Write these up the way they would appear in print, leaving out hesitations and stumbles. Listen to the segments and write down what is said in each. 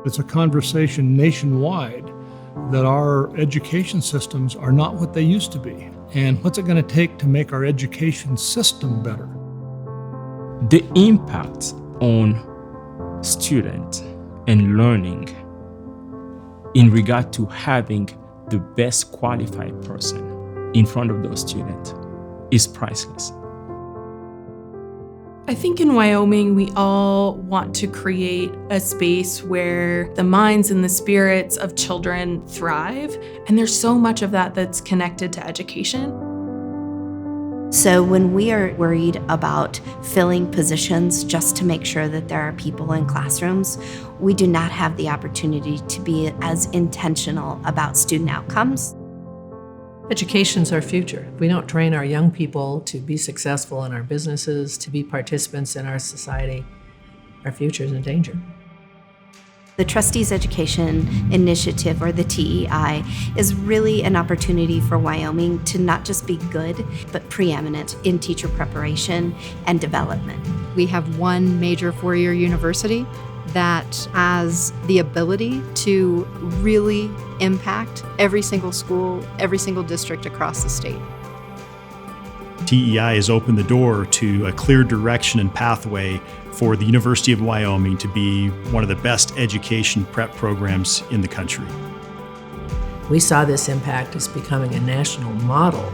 It's a conversation nationwide that our education systems are not what they used to be. And what's it going to take to make our education system better? The impact on student and learning in regard to having the best qualified person in front of those students is priceless. I think in Wyoming, we all want to create a space where the minds and the spirits of children thrive, and there's so much of that that's connected to education. So when we are worried about filling positions just to make sure that there are people in classrooms, we do not have the opportunity to be as intentional about student outcomes. Education's our future. If we don't train our young people to be successful in our businesses, to be participants in our society, our future is in danger. The Trustees Education Initiative, or the TEI, is really an opportunity for Wyoming to not just be good, but preeminent in teacher preparation and development. We have one major four-year university that has the ability to really impact every single school, every single district across the state. TEI has opened the door to a clear direction and pathway for the University of Wyoming to be one of the best education prep programs in the country. We saw this impact as becoming a national model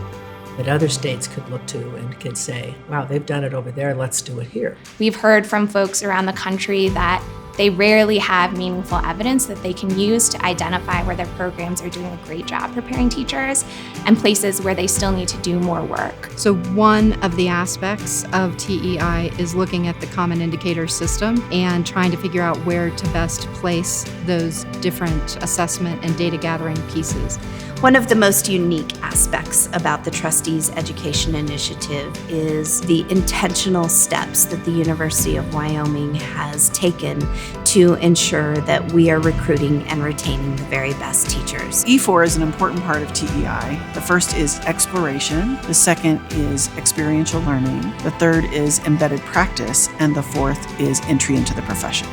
that other states could look to and could say, wow, they've done it over there, let's do it here. We've heard from folks around the country that they rarely have meaningful evidence that they can use to identify where their programs are doing a great job preparing teachers and places where they still need to do more work. So one of the aspects of TEI is looking at the common indicator system and trying to figure out where to best place those different assessment and data gathering pieces. One of the most unique aspects about the Trustees Education Initiative is the intentional steps that the University of Wyoming has taken to ensure that we are recruiting and retaining the very best teachers. E4 is an important part of TEI. The first is exploration, the second is experiential learning, the third is embedded practice, and the fourth is entry into the profession.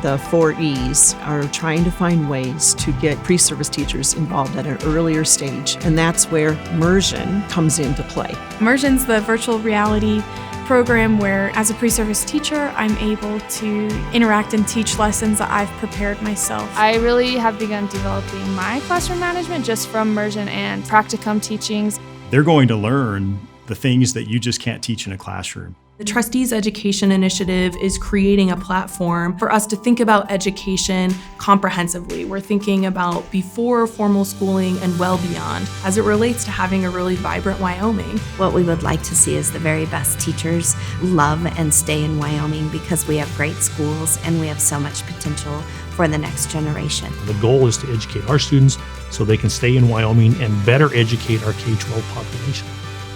The 4 E's are trying to find ways to get pre-service teachers involved at an earlier stage, and that's where Immersion comes into play. Immersion's the virtual reality program where, as a pre-service teacher, I'm able to interact and teach lessons that I've prepared myself. I really have begun developing my classroom management just from Immersion and practicum teachings. They're going to learn the things that you just can't teach in a classroom. The Trustees Education Initiative is creating a platform for us to think about education comprehensively. We're thinking about before formal schooling and well beyond as it relates to having a really vibrant Wyoming. What we would like to see is the very best teachers love and stay in Wyoming because we have great schools and we have so much potential for the next generation. The goal is to educate our students so they can stay in Wyoming and better educate our K-12 population.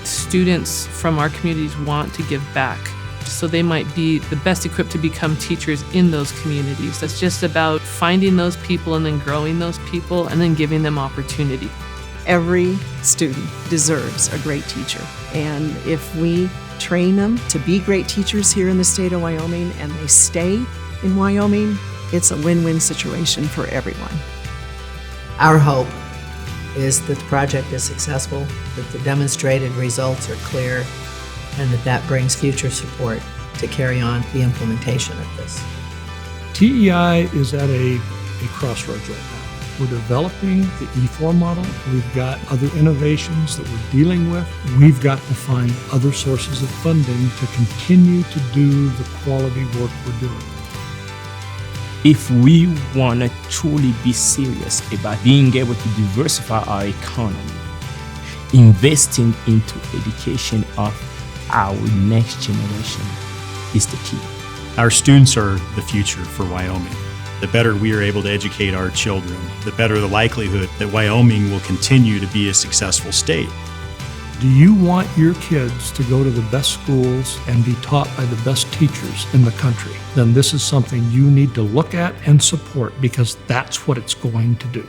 Students from our communities want to give back, so they might be the best equipped to become teachers in those communities. That's just about finding those people and then growing those people and then giving them opportunity. Every student deserves a great teacher, and if we train them to be great teachers here in the state of Wyoming and they stay in Wyoming, it's a win-win situation for everyone. Our hope is that the project is successful, that the demonstrated results are clear, and that brings future support to carry on the implementation of this. TEI is at a crossroads right now. We're developing the E4 model. We've got other innovations that we're dealing with. We've got to find other sources of funding to continue to do the quality work we're doing. If we want to truly be serious about being able to diversify our economy, investing into education of our next generation is the key. Our students are the future for Wyoming. The better we are able to educate our children, the better the likelihood that Wyoming will continue to be a successful state. Do you want your kids to go to the best schools and be taught by the best teachers in the country? Then this is something you need to look at and support because that's what it's going to do.